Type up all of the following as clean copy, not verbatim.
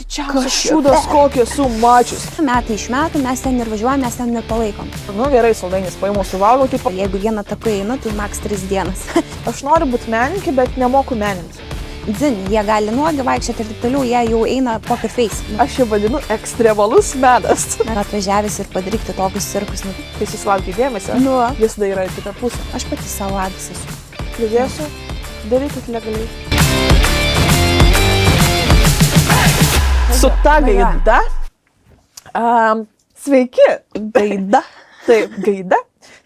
Didžiausias šūdas, kokį esu mačius. Metai iš metų mes ten ir važiuojam, mes ten ir palaikom. Nu gerai, saldainis paimu suvalgau, tipo. Jeigu vieną taką einu, tai maks 3 dienas. Aš noriu būti menininkė, bet nemoku meninti. Dzin, jie gali nuogi vaikščioti ir taip toliau, jie jau eina poker face. Aš jį vadinu ekstremalus menas. Atvažiavęs ir padaryti tokius cirkus. Kai susilaukia dėmesio, jis tada yra į kitą pusę. Aš pati savo adas esu. Pridėsiu, darykit legaliai. Su ta gaida. Sveiki. Gaida. Taip, gaida.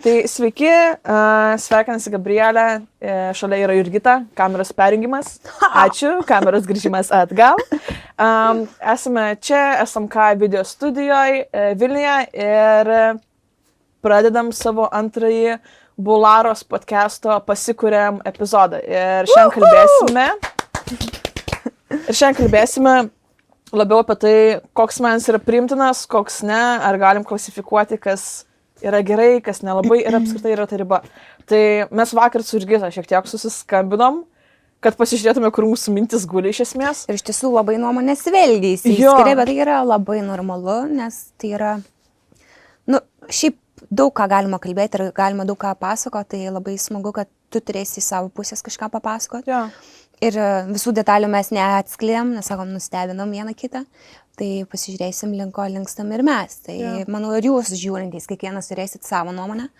Tai sveiki, sveikinasi Gabrielė, šalia yra Jurgita, kameros perjungimas. Ačiū, kameros grįžimas atgal. Esame čia, SMK video studijoje Vilniuje ir pradedam savo antrąjį Bularos podcast'o Pasikuriam epizodą. Ir šiandien kalbėsime labiau apie tai, koks menas yra priimtinas, koks ne, ar galim klasifikuoti, kas yra gerai, kas nelabai ir apskritai yra ta riba. Tai mes vakar su Jurgita šiek tiek susiskambinom, kad pasižiūrėtume, kur mūsų mintis guli iš esmės. Ir iš tiesų labai nuomonės vėlgi įsiskiria, bet tai yra labai normalu, nes tai yra, šiaip daug ką galima kalbėti ir galima daug ką pasakoti, tai labai smagu, kad tu turėsi į savo pusės kažką papasakoti. Jo. Ir visų detalių mes neatskleidėm, nesakom, nustebinom vieną kitą, tai pasižiūrėsim, linko linkstam ir mes. Tai manau, ir jūs žiūrintys, kiekvienas turėsit savo nuomonę.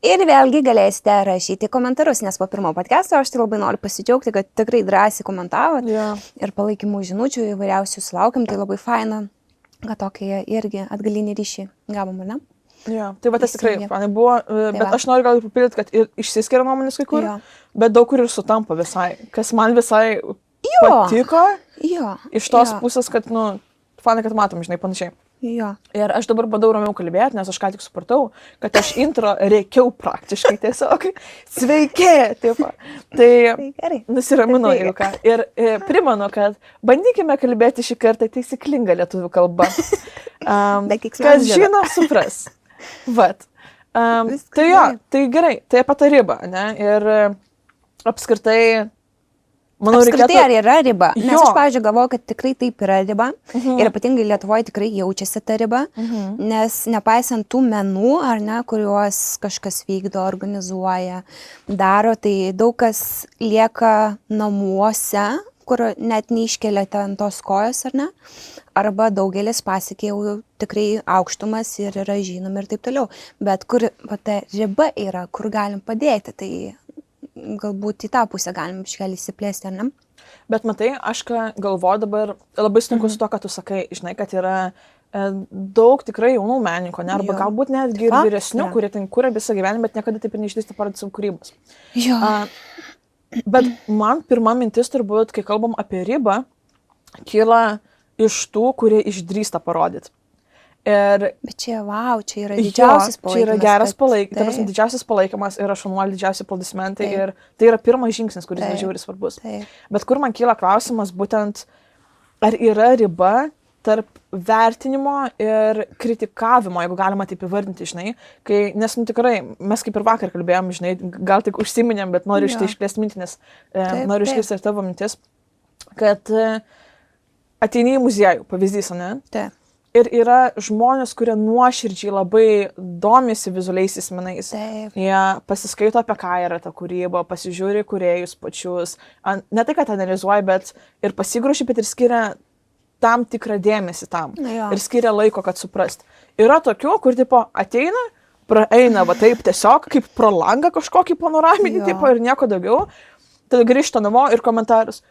Ir vėlgi galėsite rašyti komentarus, nes po pirmo podcast'o aš tai labai noriu pasidžiaugti, kad tikrai drąsiai komentavot ir palaikymų žinučių įvairiausių sulaukiam, tai labai faina, kad tokį irgi atgalinį ryšį gavom, ar ne? Jo, tai va tas tikrai fanai buvo, bet aš noriu gal papildyti, kad ir išsiskiria nuomonės kai kur, bet daug kur ir sutampa visai, kas man visai patiko iš tos pusės, kad, fanai, kad matom, žinai, panašiai. Jo. Ir aš dabar bandau ramiau kalbėti, nes aš ką tik supratau, kad aš intro reikiau praktiškai tiesiog. Sveiki! Taip. Tai nusiraminau jau ką. Ir primenu, kad bandykime kalbėti šį kartą taisyklinga lietuvių kalba. Kas žino, supras. Vat. Tai jo, tai gerai, tai apie tą ribą, ne? Ir apskritai, manau, apskritai, ar yra riba? Nes aš, pavyzdžiui, galvoju, kad tikrai taip yra riba. Ir ypatingai Lietuvoje tikrai jaučiasi ta riba, nes nepaisant tų menų, ar ne, kuriuos kažkas vykdo, organizuoja, daro, tai daug kas lieka namuose, kur net neiškelia ten tos kojos, ar ne? Arba daugelis pasiekė jau tikrai aukštumas ir yra žinomi ir taip toliau. Bet kur ta riba yra, kur galim padėti, tai galbūt į tą pusę galim iškeli įsiplėsti, ar ne? Bet matai, aš ką galvoju dabar, labai sunku su to, kad tu sakai, žinai, kad yra daug tikrai jaunų menininkų, ne? Arba galbūt netgi ir vyresnių, kurie ten kūrė visą gyvenimą, bet niekada taip ir neišdrįsta parodyti savo kūrybos. Jo. Bet man pirma mintis turbūt, kai kalbam apie ribą, kyla iš tų, kurie išdrįsta parodyti. Bet čia, čia yra didžiausias palaikymas. Čia yra geras palaikymas, didžiausias palaikymas ir aš šaunuolį didžiausi aplodismentai ir tai yra pirmas žingsnis, kuris yra žiauriai svarbus. Bet kur man kyla klausimas būtent, ar yra riba tarp vertinimo ir kritikavimo, jeigu galima taip įvardinti, žinai, nes tikrai, mes kaip ir vakar kalbėjom, žinai, gal tik užsiminėm, bet noriu štai išplėsti mintį, nes noriu išplėsti ir tavo mintis, kad ateini į muziejų, pavyzdys, ne? Taip. Ir yra žmonės, kurie nuoširdžiai labai domisi vizualiaisiais menais. Taip. Jie pasiskaito apie ką yra ta kūryba, pasižiūri kūrėjus pačius, ne tai, kad analizuoja, bet ir pasigroši, bet ir skiria tam tikrą dėmesį tam. Ir skiria laiko, kad suprast. Yra tokių, kur tipo ateina, praeina va taip tiesiog, kaip pro langą kažkokį panoraminį tipo ir nieko daugiau. Tada grįžta namo ir komentarus.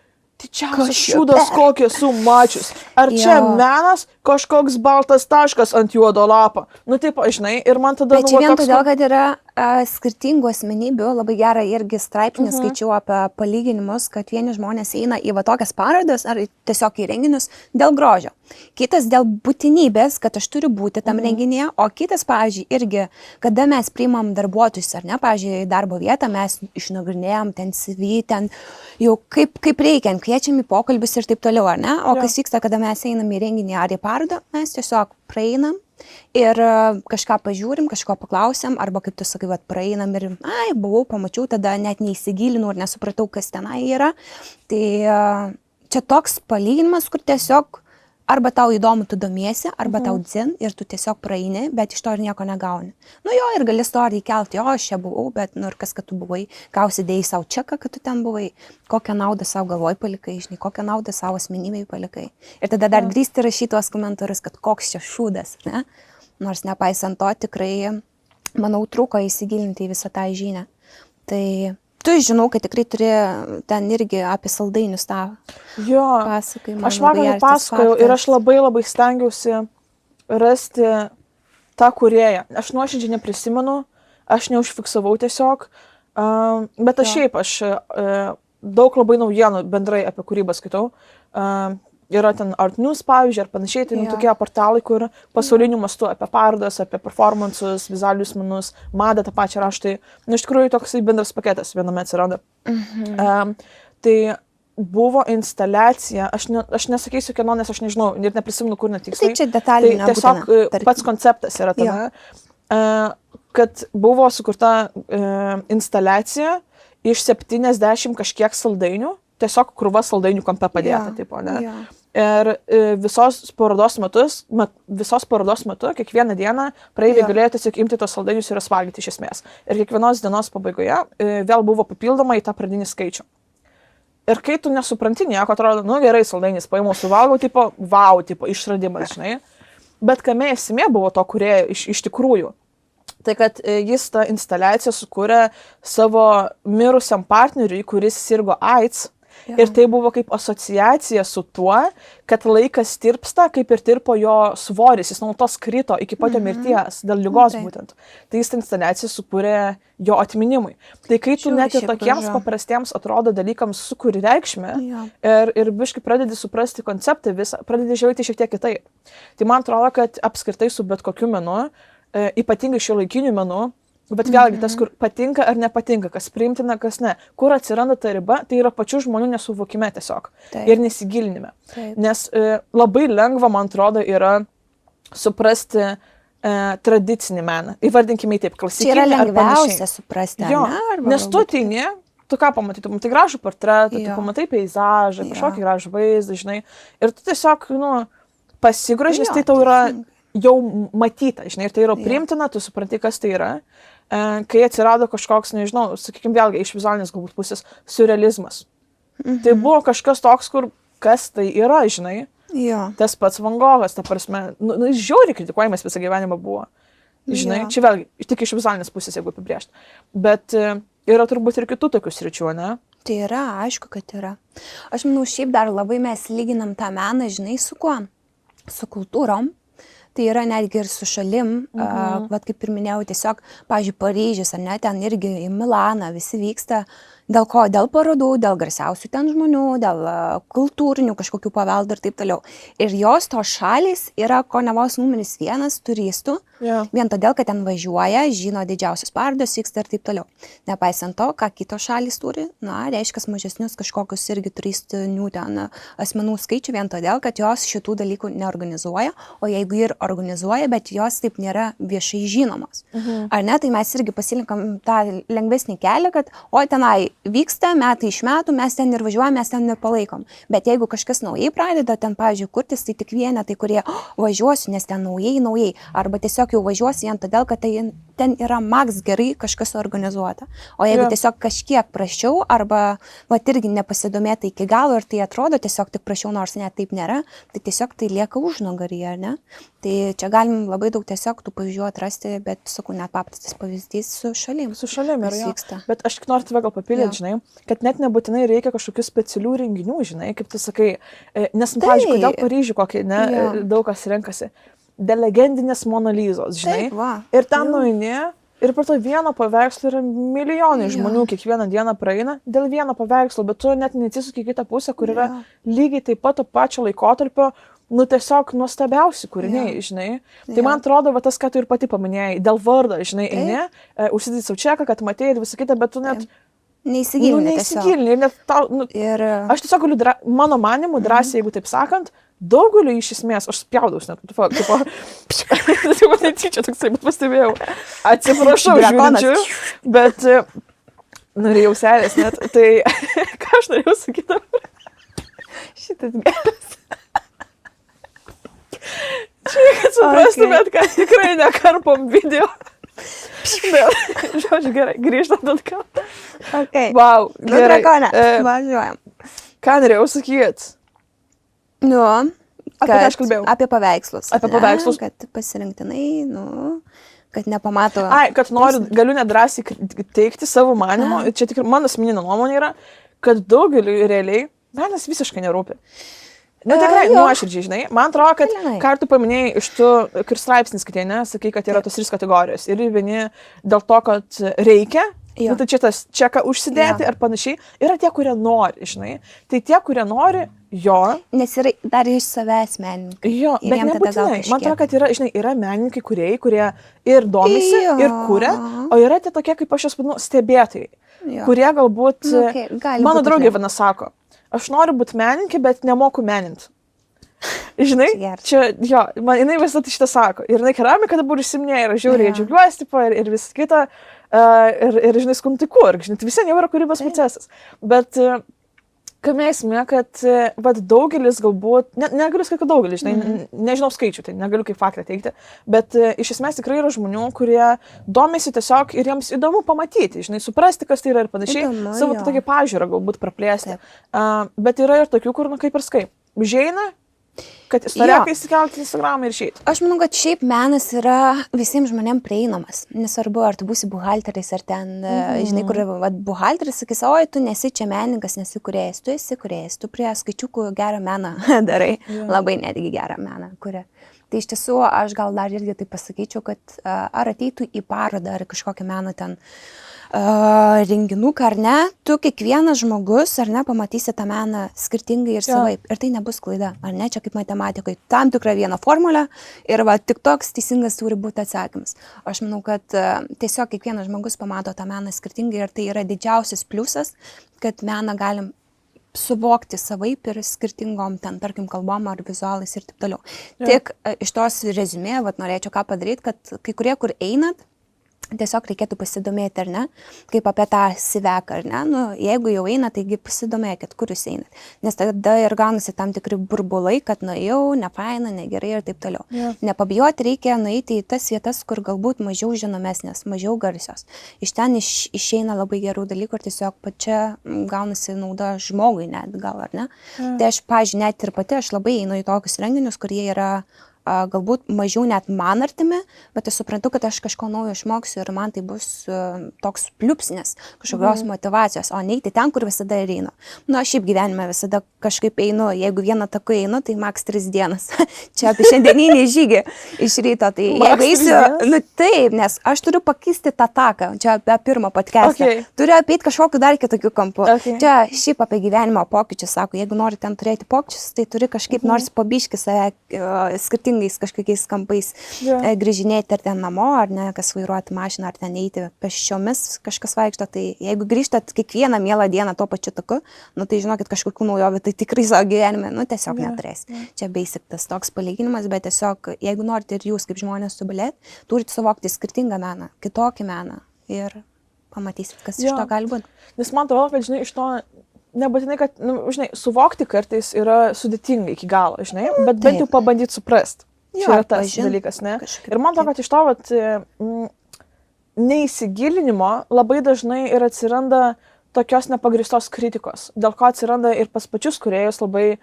Didžiausias šūdas, kokį esu mačius. Ar čia menas, kažkoks baltas taškas ant juodo lapo? Taip, žinai, ir man tada... Bet čia vien todėl, kad yra skirtingų asmenybių, labai gerą irgi straipsnį skaičiau apie palyginimus, kad vieni žmonės eina į va tokias parodas ar tiesiog į renginius dėl grožio. Kitas dėl būtinybės, kad aš turiu būti tam renginyje, o kitas, pavyzdžiui, irgi, kada mes priimam darbuotojus, ar ne, pavyzdžiui, darbo vietą, mes išnagrinėjom ten CV, ten jau kaip reikia, kviečiam į pokalbius ir taip toliau, ar ne? O kas vyksta, kada mes einam į renginį ar į parodą, mes tiesiog praeinam ir kažką pažiūrim, kažko paklausiam, arba kaip tu sakai, praeinam ir, buvau, pamačiau, tada net neįsigilinau ir nesupratau, kas tenai yra. Tai čia toks palyginimas, kur tiesiog arba tau įdomu, tu domiesi, arba tau dzin ir tu tiesiog praeini, bet iš to ir nieko negauni. Nu jo, ir gali istoriją įkelti, jo, aš čia buvau, bet nu ir kas, kad tu buvai, ką užsidėjai savo čeką, kad tu ten buvai, kokią naudą savo galvoj palikai, žinai, kokią naudą savo asmenybei palikai. Ir tada dar grįžti rašyti tuos komentarus, kad koks čia šūdas, ne? Nors nepaisant to tikrai, manau, trūko įsigilinti į visą tą žinią. Tai tu žinau, kad tikrai turi ten irgi apie saldainius tą pasakai. Aš vakar pasakojau ir aš labai stengiausi rasti tą kūrėją. Aš nuoširdžiai neprisimenu, aš neužfiksavau tiesiog, bet aš daug labai naujienų bendrai apie kūrybą skaitau. Yra ten Art News, pavyzdžiui, ar panašiai, tai tokie portalai, kur pasauliniu mastu apie parodas, apie performances, vizualius menus, madą, tą pačią raštai. Nu, iš tikrųjų, toks bendras paketas viename atsiranda. Tai buvo instaliacija, aš nesakysiu kieno, nes aš nežinau ir neprisimenu, kur netiksliai. Tai čia detaliai tai tiesiog pats konceptas yra tame, kad buvo sukurta instaliacija iš 70 kažkiek saldainių, tiesiog krūva saldainių kampe padėta, taip, ne? Ir visos parodos metu, kiekvieną dieną praeiviai galėjo tiesiog imti tos saldainius ir valgyti iš esmės. Ir kiekvienos dienos pabaigoje vėl buvo papildoma į tą pradinį skaičių. Ir kai tu nesupranti nieko, atrodo, nu gerai, saldainis paimau, suvalgau, tipo, wow, tipo, išradimas, žinai. Bet kame esmė buvo to kūrėjo iš tikrųjų. Tai kad jis tą instaliaciją sukūrė savo mirusiam partneriui, kuris sirgo AIDS. Ir tai buvo kaip asociacija su tuo, kad laikas tirpsta, kaip ir tirpo jo svoris, jis nuolatos krito iki pat jo mirties dėl ligos būtent. Tai jis tą instaliaciją sukūrė jo atminimui. Tai kai tu net ir tokiems paprastiems atrodo dalykams sukuri reikšmę ir biškai pradedi suprasti konceptą visą, pradedi žiūrėti šiek tiek kitaip. Tai man atrodo, kad apskritai su bet kokiu menu, ypatingai šiuolaikiniu menu, bet vėlgi tas, kur patinka ar nepatinka, kas priimtina, kas ne, kur atsiranda ta riba, tai yra pačių žmonių nesuvokime tiesiog ir nesigilinime. Nes labai lengva, man atrodo, yra suprasti tradicinį meną. Įvardinkime taip, klasikinį ar panašiai. Čia yra lengviausia suprasti, nes tu ateini, tu ką pamatai, tu matai gražų portretą, tu pamatai peizažą, kažkokį gražų vaizdą, žinai, ir tu tiesiog, pasigrožis, tai tau yra jau matyta, žinai, ir tai yra priimtina, tu supranti, kas tai yra. Kai atsirado kažkoks, nežinau, sakykime, vėlgi iš vizualinės galbūt pusės, surrealizmas. Tai buvo kažkas toks, kur kas tai yra, žinai. Tas pats Van Gogas, ta prasme, žiauriai kritikuojamas visą gyvenimą buvo. Žinai, čia vėlgi, tik iš vizualinės pusės, jeigu apibrėžti. Bet yra turbūt ir kitų tokių sričių, ne? Tai yra, aišku, kad yra. Aš manau, šiaip dar labai mes lyginam tą meną, žinai, su kuo? Su kultūrom. Tai yra netgi ir su šalim, vat kaip ir minėjau, tiesiog, pavyzdžiui, Paryžius, ar ne, ten irgi į Milaną visi vyksta, dėl ko? Dėl parodų, dėl garsiausių ten žmonių, dėl kultūrinių kažkokių paveldų ir taip toliau. Ir jos tos šalys yra konevos numeris 1 turistų, vien todėl, kad ten važiuoja, žino didžiausios parodos, vyksta ir taip toliau. Nepaisant to, ką kitos šalys turi, reiškia mažesnius kažkokius irgi turistinių ten asmenų skaičių, vien todėl, kad jos šitų dalykų neorganizuoja, o jeigu ir organizuoja, bet jos taip nėra viešai žinomos. Ar ne, tai mes irgi pasilinkam tą lengvesnį kelią, kad oi tenai vyksta metai iš metų, mes ten ir važiuojam, mes ten ir palaikom. Bet jeigu kažkas naujai pradeda ten, pavyzdžiui, kurtis, tai tik vienetai, kurie važiuosiu, nes ten naujai, arba tiesiog jau važiuosi vien todėl, kad tai ten yra maks gerai kažkas organizuota. O jeigu tiesiog kažkiek prašiau, arba irgi nepasidomėta iki galo ir tai atrodo tiesiog tik prašiau, nors net taip nėra, tai tiesiog tai lieka užnugaryje, ar ne? Tai čia galim labai daug tiesiog tų pavyzdžių atrasti, bet, sakau, net paprastas pavyzdys su šalim. Su šalim yra, bet aš tik noriu tave gal papildyti, žinai, kad net nebūtinai reikia kažkokių specialių renginių, žinai, kaip tu sakai, nes, pavyzdžiui, kodėl Paryžių kokį, ne, daug kas renkasi. Dėl legendinės Monalizos, žinai, ir ten nueini, ir per to vieno paveikslo yra milijonai žmonių kiekvieną dieną praeina dėl vieno paveikslo, bet tu net neatsisuki į kitą pusę, kur yra lygiai taip pat to pačio laikotarpio, tiesiog nuostabiausi kūriniai, žinai. Tai man atrodo, va tas, ką tu ir pati paminėjai, dėl vardo, žinai, eini, užsidėti savo čeką, kad matėjai ir visą kitą, bet tu net neįsigilini. Ir net tau, aš tiesiog galiu, mano manimu, drąsiai, jeigu taip sakant, daugeliu iš esmės, aš spjaudaus net, tipo, netyčia toksai, bet pastebėjau, atsiprašau, žiūrinčiu, bet, norėjau selės net, tai ką aš norėjau sakyti? Šitas geras. suprastumėt, kad tikrai nekarpom video. Žodžiu, gerai, grįžtant atgal. Okay. Wow, gerai. Važiuojam. Ką norėjau sakyt? Nu, Apie ką aš kalbėjau? Apie paveikslus. Apie paveikslus. Kad pasirinktinai, kad nepamato. Kad galiu nedrąsiai teikti savo manimo, čia tikrai mano asmeninė nuomonė yra, kad daugeliu realiai menas visiškai nerūpi. Tikrai, nuoširdžiai, žinai. Man atrodo, kad ką tu paminėjai iš tų, kur straipsnis, kad jie nesakai, kad yra tos 3 kategorijos. Ir vieni dėl to, kad reikia, tai čia tas čeką užsidėti ar panašiai. Yra tie, kurie nori, žinai. Tai tie, kurie nori, jo. Nes yra dar iš savęs menininkai. Jo, bet nebūtinai. Man atrodo, kad yra, žinai, yra menininkai, kurie ir domisi, ir kuria, o yra tie tokie, kaip aš jas vadinu, stebėtojai, kurie galbūt, mano draugė viena sako, aš noriu būti menininkė, bet nemoku meninti. Žinai, čia, jo, man jinai visą tai šitą sako. Ir jinai keramika dabar užsiminėja, ir aš žiūriu, džiaugiuosi, ir visą kitą, ir žinai, skumti kur, žinai, tai visai jau yra kūrybos procesas. Bet, kame esmė, kad daugelis galbūt, negaliu sakyti, kad daugelis, žinai, nežinau skaičių, tai negaliu kaip faktą teikti, bet iš esmės tikrai yra žmonių, kurie domisi tiesiog ir jiems įdomu pamatyti, žinai, suprasti, kas tai yra ir panašiai, savo tokį pažiūrą galbūt praplėsti. Bet yra ir tokių, kur, kaip ir skai, užeina, kad istorikai įsikelti į Instagramą ir išeiti. Aš manau, kad šiaip menas yra visiems žmonėms prieinamas. Nesvarbu, ar tu būsi buhalteris, ar ten, žinai, kur buhalteris sakys, oi, tu nesi čia menininkas, nesi kūrėjas, tu esi kūrėjas, tu prie skaičiukų gerą meną darai, labai netgi gerą meną kuria. Tai iš tiesų, aš gal dar irgi tai pasakyčiau, kad ar ateitų į parodą, ar kažkokią meną ten renginuką, ar ne, tu kiekvienas žmogus, ar ne, pamatysi tą meną skirtingai ir savaip. Ir tai nebus klaida, ar ne, čia kaip matematikoje, tam tikrą vieną formulę ir tik toks teisingas turi būti atsakymas. Aš manau, kad tiesiog kiekvienas žmogus pamato tą meną skirtingai ir tai yra didžiausias pliusas, kad meną galim suvokti savaip ir skirtingom ten, tarkim, kalbom ar vizualais ir taip toliau. Tik iš tos rezumė, norėčiau ką padaryti, kad kai kurie, kur einat, tiesiog reikėtų pasidomėti, ar ne, kaip apie tą siveką, ar ne, jeigu jau eina, taigi pasidomėkit, kur jūs einat, nes tada ir gaunasi tam tikri burbulai, kad jau, nefaina, negerai ir taip toliau. Nepabijoti reikia nueiti į tas vietas, kur galbūt mažiau žinomesnės, mažiau garsios. Iš ten išeina labai gerų dalykų ir tiesiog pačia gaunasi nauda žmogui net gal, ar ne. Tai aš, pavyzdžiui, net ir pati, aš labai einu į tokius renginius, kurie yra galbūt mažiau net man artimi, bet aš suprantu, kad aš kažko naujo išmoksiu ir man tai bus toks pliupsnis, kažkokios motivacijos, o neiti ten, kur visada ir einu. Aš šiaip gyvenime visada kažkaip einu, jeigu vieną taku einu, tai maks 3 dienas. Čia apie šiandieninį žygį iš ryto, tai jeigu eisiu, taip, nes aš turiu pakeisti tą taką, čia apie pirmą podcastą, turiu apeiti kažkokiu dar kitokiu kampu. Čia šiaip apie gyvenimo pokyčius, sako, jeigu nori ten turėti pokyčius, tai turi kažkaip nors pabiški save skirtingais kažkokiais kampais grįžinėti ar ten namo, ar ne, kas vairuoti mašiną, ar ten eiti pėsčiomis kažkas vaikšto, tai jeigu grįžtat kiekvieną mielą dieną tuo pačiu taku, tai žinokit, kažkokių naujovių, tai tikrai savo gyvenime, tiesiog neturės. Čia basic tas toks palyginimas, bet tiesiog, jeigu norite ir jūs kaip žmonės tobulėti, turite suvokti skirtingą meną, kitokį meną ir pamatysit, kas iš to gali būti. Nes man atrodo, kad, žinai, iš to nebūtinai, kad, žinai, suvokti kartais yra sudėtinga iki galo, žinai, bet bent jau pabandyti suprasti. Čia yra tas dalykas, ne? Ir man atrodo, kad iš to, neįsigilinimo labai dažnai ir atsiranda tokios nepagristos kritikos, dėl ko atsiranda ir pas pačius kūrėjus labai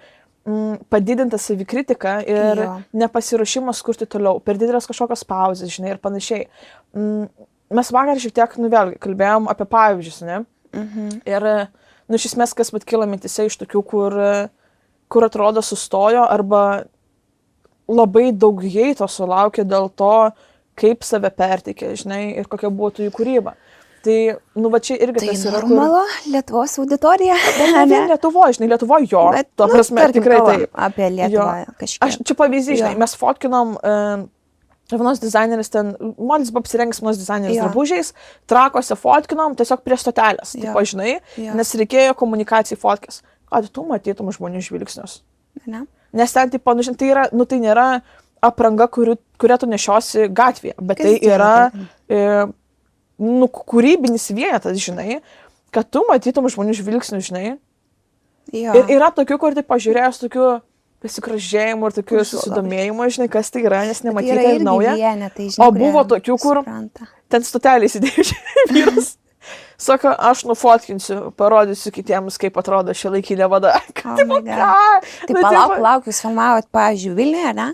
padidinta savikritika ir nepasiruošimas kurti toliau, per didelės kažkokios pauzės, žinai, ir panašiai. Mes vakar šiek tiek, vėlgi, kalbėjom apie pavyzdžius, ne? Ir, iš esmės, kas kilo mintise iš tokių, kur atrodo sustojo arba labai daug heito sulaukė dėl to, kaip save perteikė, žinai, ir kokia buvo jų kūryba. Tai, čia irgi tas yra. Tai normalu, Lietuvos auditorija. Ne vien Lietuvoje, žinai, Lietuvoje jo, tuo prasme, tikrai taip. Apie Lietuvą kažkiek. Aš čia pavyzdys, žinai, mes fotkinom vienos dizaineris ten, modelis buvo apsirengęs vienos dizaineris drabužiais, Trakuose fotkinom tiesiog prie stotelės, tipo, žinai, nes reikėjo komunikacijai fotkės. Kad tu matytum žmonių žvilgsnius. Ne? Nes ten, tipo, tai yra, tai nėra apranga, kurią tu nešiosi gatvėje, bet tai yra kūrybinis vienetas, žinai, kad tu matytum žmonių žvilgsnių, žinai. Ir yra tokių, kur tai pažiūrėjęs tokių, besikražėjimų ir tokių susidomėjimų, žinai, kas tai yra, nes nematyti yra ir nauja. Vienetai, žinai, O buvo tokių, kur ten stotelį įsidėjo vyras. Sako, aš nufotkinsiu, parodysiu kitiems, kaip atrodo šia laikinė vada. Tai palauk, jūs filmavot, pavyzdžiui, Vilniuje, ne?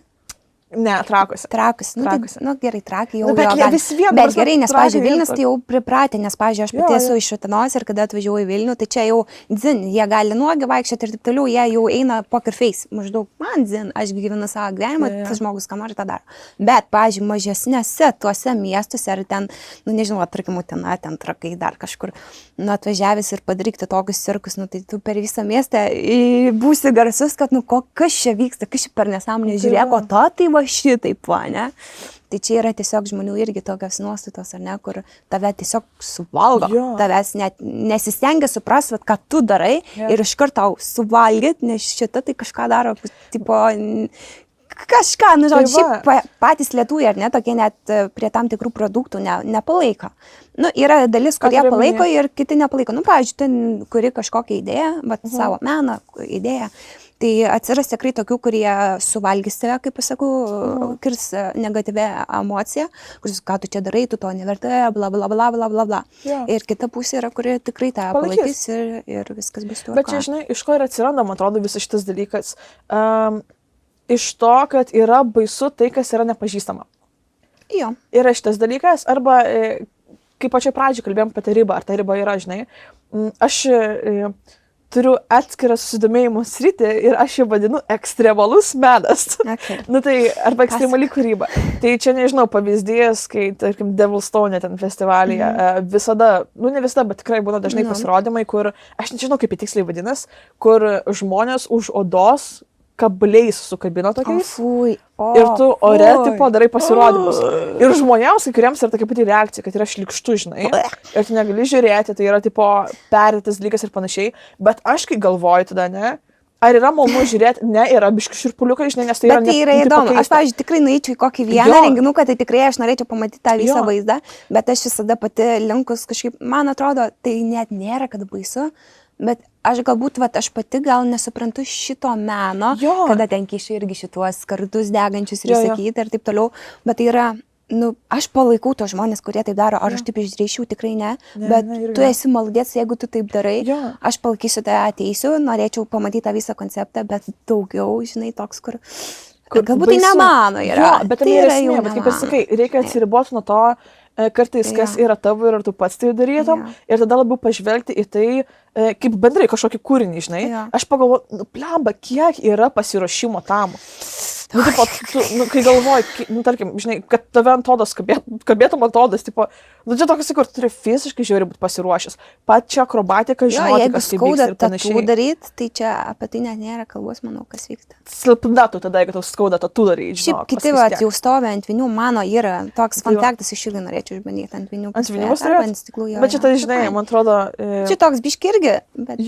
Ne, Trakuose. Trakuose. Nu, gerai, Trakai jau. Bet jie vis vien. Bet gerai, nes, pavyzdžiui, Vilnius tai jau pripratę, nes, pavyzdžiui, aš pati esu iš Utenos ir kada atvažiuoju į Vilnių, tai čia jau dzin, jie gali nuogi vaikščioti ir taip toliau, jie jau eina poker face. Maždaug, man dzin, aš gyvenu savo gyvenimą, tas žmogus, ką nori, tą daro. Bet, pavyzdžiui, mažesnėse tuose miestuose ar ten, nu, nežinau, tarkim, Utena, ten Trakai dar kažkur, nu, atvažiavęs ir padaryti tokius cirkus, nu, tai tu per visą miestą būsi garsus, kad, nu, kas čia vyksta, kas čia per nesąmonę, žiūrėk, o to tai va šitaip, va, ne? Tai čia yra tiesiog žmonių irgi tokios nuostatos, ar ne, kur tave tiesiog suvalgo, tavęs net nesistengia suprasti, ką tu darai ir iš karto tau suvalgyt, nes šita tai kažką daro, tipo, kažką, nu, žodžiu, šiaip patys lietuviai, ar ne, tokie net prie tam tikrų produktų nepalaiko. Nu, yra dalis, kurie palaiko ir kiti nepalaiko. Nu, pavyzdžiui, ten, kuri kažkokią idėją, savo meną, idėją, tai atsiras tikrai tokių, kurie suvalgys tave, kaip pasakau, kirs negatyvę emociją, kuris, ką tu čia darai, tu to nevertai, bla, bla, bla, bla, bla, bla. Ir kita pusė yra, kuri tikrai tą palaikys ir viskas bus tvarka. Bet čia, žinai, iš ko ir atsiranda, man atrodo, visas šitas dalykas. Iš to, kad yra baisu tai, kas yra nepažįstama. Jo. Yra šitas dalykas, arba, kaip pačioj pradžioj kalbėjom apie tą ribą, ar ta riba yra, žinai, aš turiu atskirą susidomėjimo sritį ir aš jį vadinu ekstremalus menas. Okay. Nu tai, arba ekstremali kūryba. Tai čia, nežinau, pavyzdys, kai, tarkim, Devilstone ten festivalyje visada, nu ne visada, bet tikrai būna dažnai pasirodymai, kur, aš nežinau, kaip tiksliai vadinas, kur žmonės už odos kabliais sukabino tokiais. Ir tu ore, tipo, darai pasirodymus. Ir žmonėms, kuriems yra tokia pati reakcija, kad yra šlikštu, žinai. Ir tu negali žiūrėti, tai yra, tipo, perėtas dalykas ir panašiai. Bet aš, kai galvoju tada, ne, ar yra malonu žiūrėti, ne, yra biški širpuliukai, žinai, nes tai yra... Bet tai yra įdomu. Aš, pavyzdžiui, tikrai nueičiau į kokį vieną renginuką, tai tikrai aš norėčiau pamatyti tą visą vaizdą. Bet aš visada pati linkus kažkaip, man atrodo, tai net nėra, kad baisu. Bet aš galbūt, aš pati gal nesuprantu šito meno, kada ten kišiu irgi šituos kartus degančius ir sakyti ir taip toliau, bet tai yra, nu, aš palaikau tos žmonės, kurie taip daro, ar aš taip išdrįsčiau, tikrai ne, bet tu esi maldės, jeigu tu taip darai, aš palaikysiu tai ateisiu, norėčiau pamatyti tą visą konceptą, bet daugiau, žinai, toks, kur galbūt tai ne mano yra. Bet tai yra esmė, bet kaip ir sakai, reikia atsiriboti nuo to, kartais kas yra tavo ir ar tu pats tai darytum ir tada labiau pažvelgti į tai, kaip bendrai kažkokį kūrinį, žinai. Aš pagalvoju, nu, blemba, kiek yra pasiruošimo tam. Nu, tipo, kai galvoji, nu, tarkim, žinai, kad tave ant odos kabėtum ant odos, tipo, nu, čia tokias, kur turi fiziškai žiauriai būti pasiruošęs. Pačia akrobatika, žinoti, kas tai vyksta ir panašiai. Jeigu skauda daryti, tai čia apie tai net nėra kalbos, manau, kas vyksta. Silpna tu tada, jeigu tau skauda, tu daryti, žinok. Šiaip kiti, jau stovi ant vinių, mano yra toks fantaktas, iš irgi norėčiau išbandyti ant vinių. Ant vinių stiklų, bet čia tai, žinai, man atrodo... Čia toks biški irgi, bet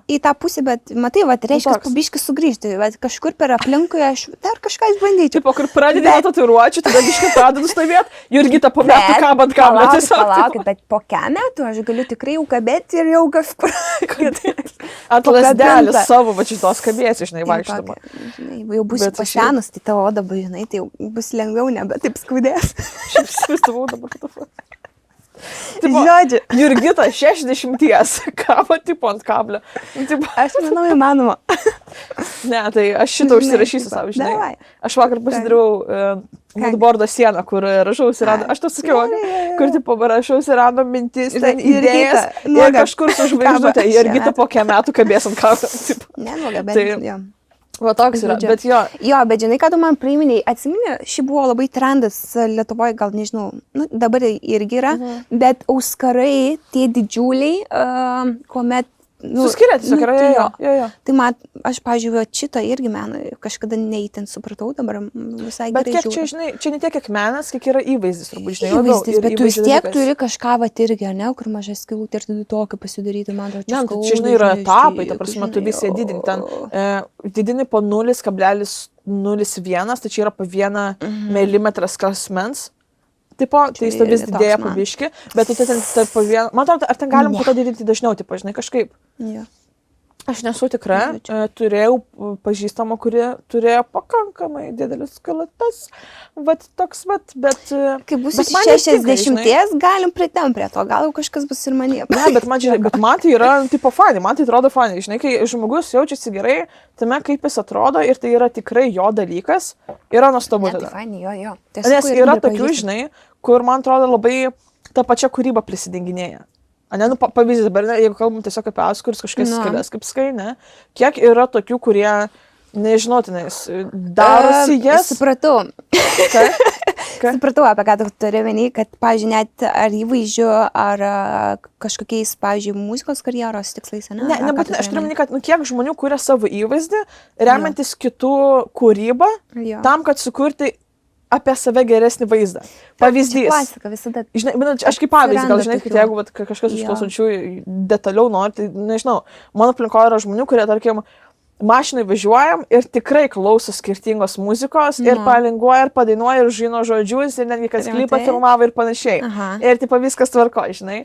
į tą pusę, bet matai, reiškia, po biški sugrįžti, kažkur per aplinkui aš dar kažką išbandyčiau. Taip, kur pradedi tatuiruočių, tada biškai pradedu stovėti, Jurgita po metų kabant kablą. Palaukit, bet po metų aš galiu tikrai jau kabėti ir jau kažkur. Ant lasdelės savo šitos kabėsi, žinai, vaikštama. Jau būsiu pasenus, tai tavo oda, žinai, tai bus lengviau, nebe taip skaudės. Šiaip įsivaizdavau dabar kitą. Žodžiu, Jurgita 60, kabo tipo ant kablio. Aš manau įmanoma. Ne, tai aš šitą užsirašysiu savo, žinai. Aš vakar pasidariau moodboardo sieną, kur rašausi rado, aš tau sakiau, kur tipo rašausi rado mintis, ten idėjas ir kažkur su žvaigždute, Jurgita po kiek metų kabės ant kablio. Nenuoga, bet jo. Va toks yra, bet jo. Jo, bet žinai, ką tu man priminėjai, atsimeni, ši buvo labai trendas Lietuvoje, gal nežinau, nu, dabar irgi yra, bet auskarai, tie didžiuliai, kuomet... Suskiria tiesiog yra, jo. Tai aš, pažiūrėjau, šitą irgi meną kažkada neįtin supratau, dabar visai gerai žiūriu. Bet kiek čia, žinai, čia ne tiek kiek menas, kiek yra įvaizdis, turbūt, žinai. Įvaizdis, bet tu vis tiek turi kažką irgi, ne, kur mažas skilutė ir tada tokį pasidaryti, man atrodo, čia skauda. Ne, čia, žinai, yra etapai, ta prasme, tu visi didini ten, didini po 0,01, tai čia yra po 1 milimetrą skersmens. Tipo, tai jis vis didėja po biškį, bet tu ten po vieną, man atrodo, ar ten galim po to didinti dažniau, tipo, žinai, kažkaip. Aš nesu tikra, turėjau pažįstamą, kuri turėjo pakankamai didelis skeletas, bet toks, bet... Kai bus 60, galim pritem prie to, gal jau kažkas bus ir manie. Ne, bet man tai yra, tipo, fani, man tai atrodo fani, žinai, kai žmogus jaučiasi gerai, tame kaip jis atrodo ir tai yra tikrai jo dalykas, yra nuostabu tada. Tai fani, jo. Nes yra tokių, žinai, kur man atrodo labai ta pačia kūryba prisidenginėja. Ne, nu, pavyzdys dabar, jeigu kalbam tiesiog apie Askurus, kažkas skilės kaip skai, ne? Kiek yra tokių, kurie, nežinotinais, darosi jas... Supratau. Supratau, apie ką tu turi menį, kad, pavyzdžiui, net ar įvaizdžiu, ar kažkokiais, pavyzdžiui, muzikos karjeros tikslais, ne? Nebūtinai, aš turiu menį, kad kiek žmonių kuria savo įvaizdį, remiantis kitų kūrybą, tam, kad sukurti apie save geresnį vaizdą. Pavyzdys. Klasika visada. Žinai, aš kaip pavyzdį, gal žinai, kad jeigu kažkas iš klausančių detaliau nori, tai nežinau, mano aplinkoje yra žmonių, kurie, tarkim, mašinai važiuojam ir tikrai klauso skirtingos muzikos ir palinguoja, ir padainuoja, ir žino žodžius, ir netgi kas klipą filmavo ir panašiai. Ir tipo viskas tvarko, žinai.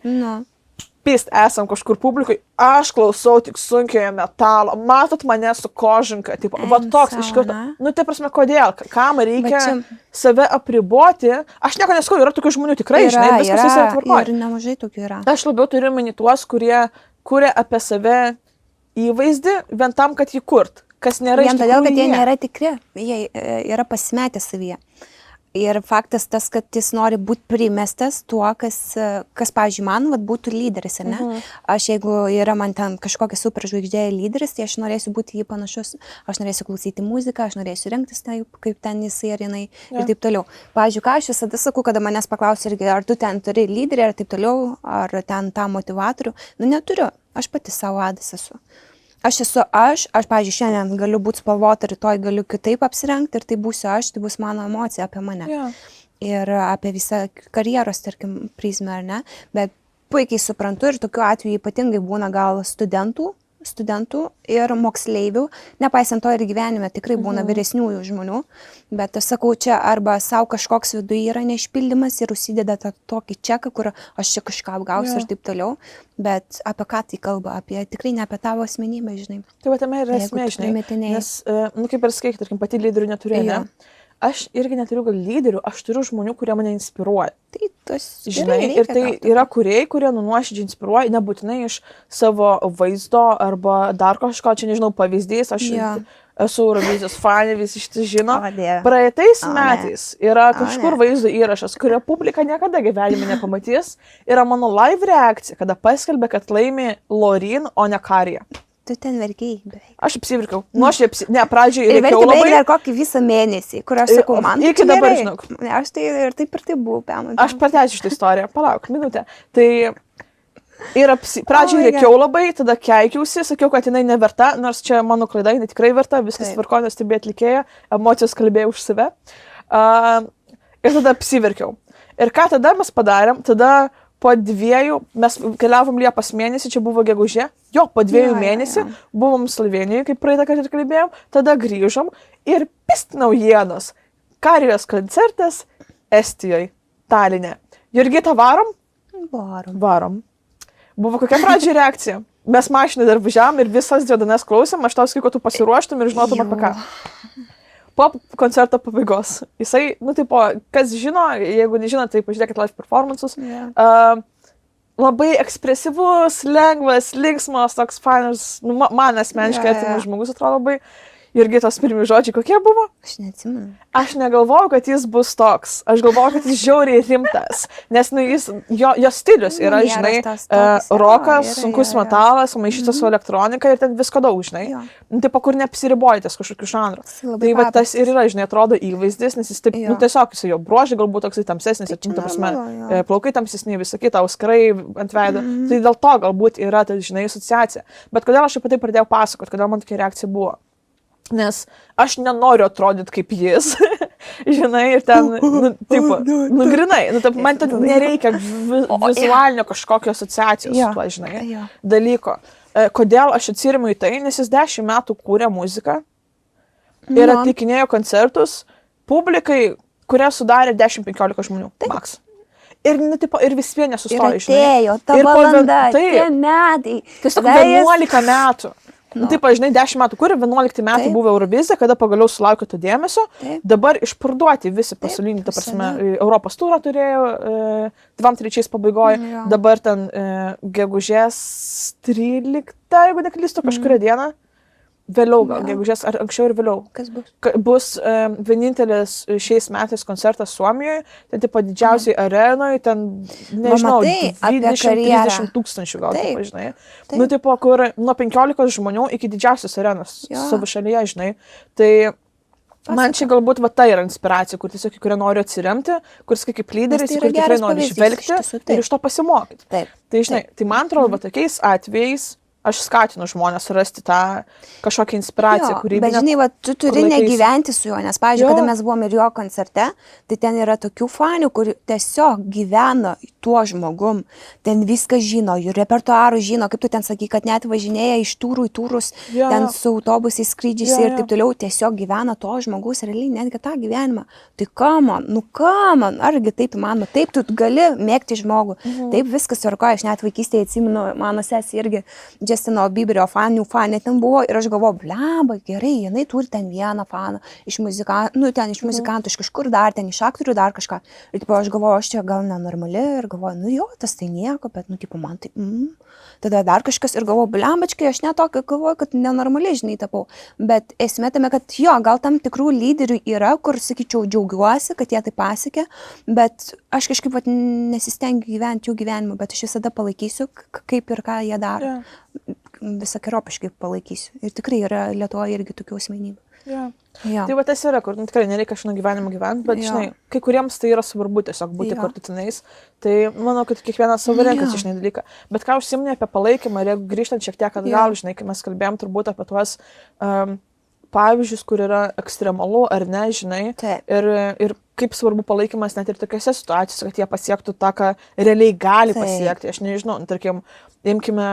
Pist, esam kažkur publikai, aš klausau tik sunkiojo metalo, matot mane su kožinka, tipo, va toks iš karto, nu, tai prasme, kodėl, kam reikia save apriboti, aš nieko neskau, yra tokių žmonių tikrai, žinai, viskas yra tvarkoja. Ir nemažai tokių yra. Aš labiau turiu meni tuos, kurie kuria apie save įvaizdį, vien tam, kad jį kurt, kas nėra iš tikrųjų. Todėl, kad jie nėra tikri, jie yra pasimetę savyje. Ir faktas tas, kad jis nori būti primestas tuo, kas pavyzdžiui, man būtų lyderis, ar ne? Aš, jeigu yra man ten kažkokia superžvaigždė lyderis, tai aš norėsiu būti jį panašus, aš norėsiu klausyti muziką, aš norėsiu rengtis taip, kaip ten jisai ar jinai ir taip toliau. Pavyzdžiui, ką aš visada sakau, kada manęs paklausia, ar tu ten turi lyderį, ar taip toliau, ar ten tą motivatorių, nu neturiu, aš pati savo adas esu. Aš esu pavyzdžiui, šiandien galiu būti spalvota, rytoj galiu kitaip apsirengti ir tai būsiu aš, tai bus mano emocija apie mane. Ir apie visą karjeros, tarkim, prizmę, ar ne. Bet puikiai suprantu ir tokiu atveju ypatingai būna gal studentų ir moksleivių, nepaisant to ir gyvenime tikrai būna vyresniųjų žmonių, bet aš sakau, čia arba savo kažkoks viduje yra neišpildymas ir užsideda tą tokį čeką, kur aš čia kažką apgausiu ir taip toliau, bet apie ką tai kalba, tikrai ne apie tavo asmenybę, žinai. Tai va tame yra esmė, žinai, nes, nu kaip ir sakai, tarkim, pati lyderių neturiu, ne? Aš irgi neturiu gal lyderių, aš turiu žmonių, kurie mane inspiruoja. Tai tas, žinai, ir tai yra kūrėjai, kurie nuoširdžiai inspiruoja, nebūtinai iš savo vaizdo arba dar kažko, čia nežinau, pavyzdys, aš esu Eurovizijos fanė, visi šitą žino. Praeitais metais yra kažkur vaizdo įrašas, kurio publika niekada gyvenime nepamatys, yra mano live reakcija, kada paskelbė, kad laimi Lorin, o ne Karija. Tu ten verkiai beveik. Aš apsivirkiau. Nu, pradžiai reikėjau labai... Ir dar kokį visą mėnesį, kur aš sakau, man iki dabar, žinok. Aš tai ir taip buvau. Aš pratęsiu šitą istoriją. Palauk, minutę. Tai ir pradžiai reikėjau labai, tada keikiausi, sakiau, kad jinai neverta, nors čia mano klaida, jinai tikrai verta, viskas tvarko, nes stebė atlikėja, emocijos kalbėjo už save. Ir tada apsivirkiau. Ir ką tada mes padarėm, tada po 2, mes keliavom Liepos mėnesį, čia buvo gegužė, po 2 mėnesį buvom Slovenijoje, kaip praeitą kartą ir kalbėjom, tada grįžom ir pist naujienos. Karijos koncertas Estijoje, Taline. Jurgita, varom? Varom. Buvo kokia pradžia reakcija? Mes mašinai dar važiavom ir visas dienas klausėm, aš tau sakiau, kad tu pasiruoštum ir žinotum apie ką. Po koncerto pabaigos. Jisai, nu, tipo, kas žino, jeigu nežino, tai pažiūrėkit live performances. Labai ekspresyvus, lengvas, linksmas, toks fainas, nu, man asmeniškai atimas žmogus atrodo labai. Jurgitos pirmi žodžiai kokie buvo? Aš neatsimenu. Aš negalvojau, kad jis bus toks. Aš galvojau, kad jis žiauriai rimtas. Nes, nu, jo stilius yra, žinai, rokas, sunkus metalas, maišytas su elektronika ir ten visko daug, žinai. Nu, taip, kur neapsiribojatės kažkokiu žanru. Tai va tas ir yra, žinai, atrodo įvaizdis, nes jis taip, nu, tiesiog jis jo brožai galbūt toksai tamsesnis, ir, ta prasme, plaukai tamsesni, visą kitą, auskarai ant veido. Tai dėl to galbūt yra, tai, žinai, asociacija. Bet kodėl aš apie tai pradėjau pasakoti, kodėl man tokia reakcija buvo? Nes aš nenoriu atrodyti kaip jis, žinai, ir ten, nu, tipo, nu, grinai, nu, taip, man ten nereikia vizualinio kažkokio asociacijos su tuo, žinai, dalyko. Kodėl aš atsirimiu į tai, nes jis 10 metų kūrė muziką ir atlikinėjo koncertus publikai, kurie sudarė 10-15 žmonių, maks. Ir, nu, tipo, ir vis vien nesustojo, žinai. Ir atėjo ta valanda, tie metai. Tiesiog 11 metų. Nu, taip, žinai, 10 metų, kur 11 metai buvo Eurovizija, kada pagaliau sulaukė to dėmesio, dabar išparduoti visi pasaulinį, ta prasme, Europos turą turėjo 2-3 pabaigoje, dabar ten gegužės 13, jeigu neklystu, kažkuria diena. Vėliau, gal, gegužės, ar anksčiau ir vėliau. Kas bus? Bus vienintelis šiais metais koncertas Suomijoje, ten tipo didžiausiai arenoje, ten, nežinau, 20-30 tūkstančių gal, taip, žinai. Nu, tipo, kur nuo 15 žmonių iki didžiausios arenos savo šalyje, žinai. Tai man čia galbūt va ta yra inspiracija, kur tiesiog, kurie nori atsiremti, kuris kaip lyderis, kur tikrai nori žvelgti ir iš to pasimokyti. Tai, žinai, tai man atrodo, va tokiais atvejais aš skatinu žmonės rasti tą kažkokią inspiraciją, kuri... Bet žinai, va, tu turi negyventi su juo, nes, pavyzdžiui, kada mes buvom ir jo koncerte, tai ten yra tokių fanių, kur tiesiog gyvena tuo žmogum, ten viską žino, jų repertuarų žino, kaip tu ten sakai, kad net važinėja iš turų į turus, ten su autobusais skrydžiais ir taip toliau, tiesiog gyvena to žmogus, realiai netgi tą gyvenimą. Tai kaman, argi taip įmanoma, taip tu gali mėgti žmogų, taip viskas tvarkoja, aš net vaikystėje atsimenu, mano sesė irgi Justino Bieberio fanė ten buvo ir aš galvoju, blemba, gerai, jinai turi ten vieną faną, iš muzikantų, iš kažkur dar, ten iš aktorių dar kažką. Ir tipo, aš galvoju, aš čia gal nenormali ir galvoju, nu jo, tas tai nieko, bet, nu, tipo, man tai, tada dar kažkas ir galvoju, blembačkai, aš netokio galvoju, kad nenormaliai, žinai, tapau. Bet esmė tame, kad jo, gal tam tikrų lyderių yra, kur, sakyčiau, džiaugiuosi, kad jie tai pasiekė, bet aš kažkaip vat, nesistengiu gyventi jų gyvenimu, bet aš visada palaikysiu, kaip ir ką jie daro. Visakeropiškai palaikysiu. Ir tikrai yra Lietuvoje irgi tokių asmenybių. Tai va tas yra, kur tikrai nereikia šino gyvenimo gyventi, bet žinai, kai kuriems tai yra svarbu tiesiog būti kartu tenais. Tai manau, kad kiekvienas savo renkasi šinai dalyką. Bet ką užsiminė apie palaikymą, ir jeigu grįžtant šiek tiek atgal, žinai, kai mes kalbėjom turbūt apie tuos pavyzdžius, kur yra ekstremalu ar ne, žinai, ir kaip svarbu palaikymas net ir tokiose situacijose, kad jie pasiektų tą, ką realiai gali pasiekti. Aš nežinau, tarkim, imkime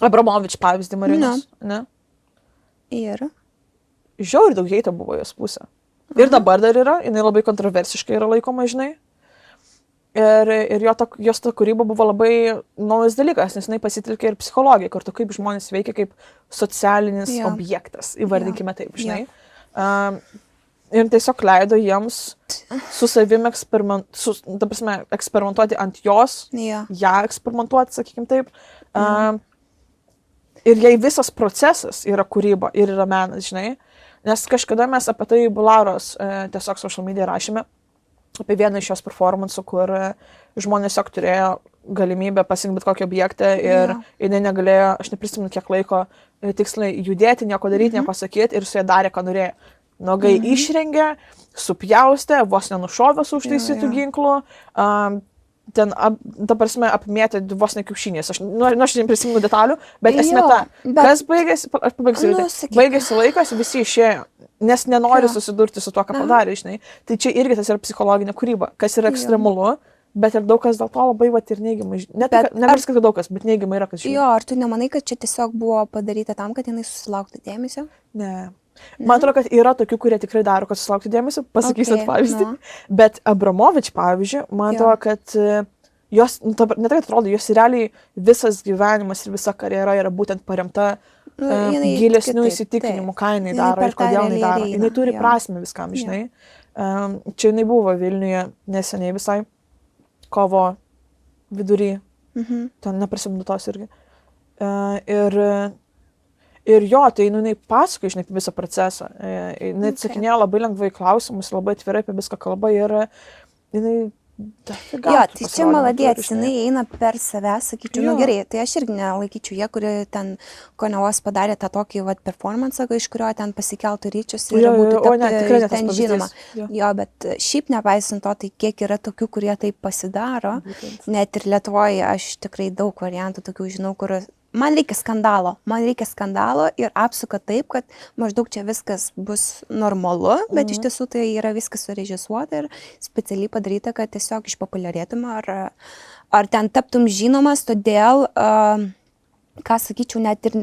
Abramovič pavyzdį Marinos, ne? Ir? Žiauriai daug heito buvo jos pusė. Ir dabar dar yra, jinai labai kontroversiškai yra laikoma, žinai. Ir jos ta kūryba buvo labai naujas dalykas, nes jinai pasitelkė ir psichologiją, kartu kaip žmonės veikia kaip socialinis objektas, įvardinkime taip, žinai. Ir tiesiog leido jiems su savim eksperimentuoti ant jos, ją eksperimentuoti, sakykim taip. Ir jei visas procesas yra kūryba ir yra menas, žinai, nes kažkada mes apie tai Lauros tiesiog social media rašėme, apie vieną iš jos performansų, kur žmonės tiesiog turėjo galimybę pasirinkti bet kokį objektą ir jinai negalėjo, aš neprisimenu kiek laiko, tiksliai judėti, nieko daryti, nieko sakyti ir su ja darė, ką norėjo. Nogai išrengė, supjaustė, vos nenušovė su užtaisytų ginklų, ten, ta prasme, apmėtė vos ne kiaušinės. Aš neprisimenu detalių, bet esmė ta, kas baigėsi, aš pabaigsiu, baigėsi laikas, visi išėjo, nes nenori susidurti su tuo, ką padarė, žinai. Tai čia irgi tas yra psichologinė kūryba, kas yra ekstremalu, bet ir daug kas dėl to labai vat ir neigiamai, negaliu sakyti daug kas, bet neigiamai yra, kas žinai. Jo, ar tu nemanai, kad čia tiesiog buvo padaryta tam, kad jinai susilauktų dėmesio? Ne. Man atrodo, kad yra tokių, kurie tikrai daro, kad susilauktų dėmesio, pasakysit pavyzdį, bet Abramovič, pavyzdžiui, man atrodo, kad jos, ne tai, kad atrodo, jos realiai visas gyvenimas ir visa karjera yra būtent paremta gilesnių įsitikinimų, ką jinai daro ir kodėl jinai daro. Jinai turi prasmę viskam, žinai. Čia jinai buvo Vilniuje neseniai visai, kovo vidury, ten neprisimenu tos irgi. Ir jo, tai jinai pasakoja, žinai, apie visą procesą. Jinai atsakinėjo labai lengvai klausimus, labai atvirai apie viską kalba ir jinai... Jo, tai čia maladėtis, jinai eina per save, sakyčiau, nu gerai, tai aš irgi nelaikyčiau jie, kuri ten Konevos padarė tą tokį performansą, iš kurio ten pasikeltų ryčius ir būtų ten žinoma. Jo, bet šiaip nepaisant to, tai kiek yra tokių, kurie taip pasidaro, net ir Lietuvoje aš tikrai daug variantų tokių žinau, kur man reikia skandalo ir apsuka taip, kad maždaug čia viskas bus normalu, bet iš tiesų tai yra viskas surežisuota ir specialiai padaryta, kad tiesiog išpopuliarėtum ar ten taptum žinomas, todėl ką sakyčiau, net ir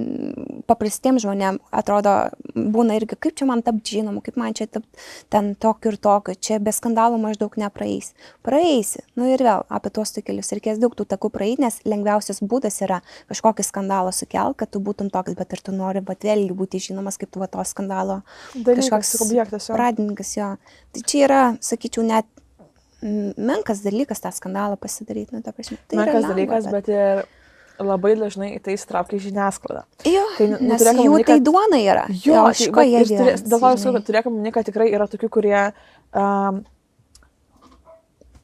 paprastiems žmonėms atrodo, būna irgi, kaip čia man tapti žinomu, kaip man čia tapti ten tokiu ir tokiu, čia be skandalų maždaug nepraeisi. Praeisi. Ir vėl apie tuos takelius reikės daug tų takų praeiti, nes lengviausias būdas yra kažkokį skandalą sukelti, kad tu būtum toks, bet ir tu nori vėlgi būti žinomas, kaip tu to skandalo kažkoks objektas, pradininkas. Jo. Tai čia yra, sakyčiau, net menkas dalykas tą skandalą pasidaryti. Tai menkas dalykas, bet ir labai dažnai į tai įsitraukia žiniasklaida. Jo, nes jų tai duona yra. Jo, dėl to, kad turėkam minėti, kad tikrai yra tokių, kurie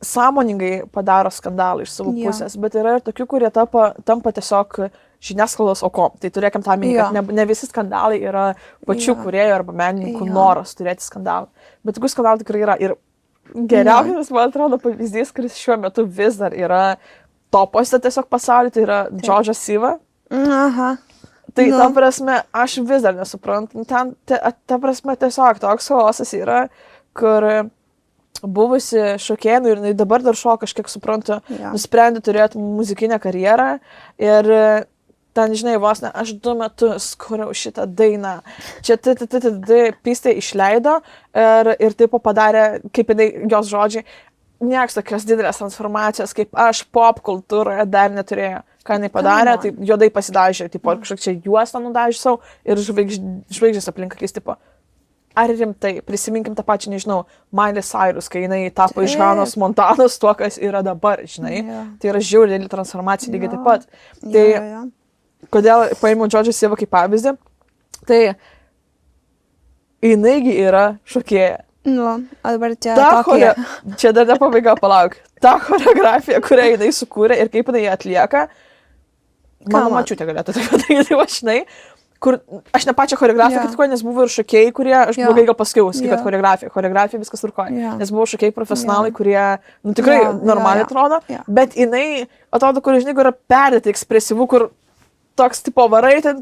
sąmoningai padaro skandalą iš savo pusės, bet yra ir tokių, kurie tampa tiesiog žiniasklaidos aukom. Tai turėkam tą minėti, kad ne visi skandalai yra pačių kūrėjų arba menininkų noras turėti skandalą. Bet tokių skandalų tikrai yra. Ir geriausias, man atrodo, pavyzdys, kuris šiuo metu vis dar yra topuose tiesiog pasaulyje, tai yra Džordžas Siva. Aha. Tai ta prasme, aš vis dar nesuprantu. Ta prasme, tiesiog toks chaosas yra, kur buvusi šokėnų ir dabar dar šoka, kažkiek suprantu, nusprendė turėti muzikinę karjerą ir ten, žinai, vos ne, aš 2 metus kuriau šitą dainą. Čia pystė išleido ir taip padarė, kaip jinai, jos žodžiai, nieks tokios didelės transformacijos, kaip aš pop kultūroje dar neturėjo. Ką jinai padarė, tai juodai pasidažė, tipo, kažkokia čia juostą nudažė savo ir žvaigždės aplink akis, tipo, ar rimtai, prisiminkim tą pačią, nežinau, Miley Cyrus, kai jinai tapo iš Hanos Montanos tuo, kas yra dabar, žinai. Tai yra žiauriai didelė transformacija lygiai taip pat. Tai kodėl paėmiau Džordžą Sivą kaip pavyzdį, tai jinaigi yra šokėja. Dabar čia čia dar ne pabaiga, palauk. Ta choreografija, kurią jinai sukūrė ir kaip jinai atlieka, mano mačiutė galėtų tai padaryti, žinai, kur aš ne pačią choreografiją kritikuoju, nes buvo ir šokėjai, kurie, aš blogai gal pasakiau, kad choreografija viskas tvarkoja, nes buvo šokėjai profesionalai, kurie, tikrai normaliai atrodo, bet jinai atrodo, kur, žinai, yra perdėtai ekspresyvų, kur toks tipo varai, ta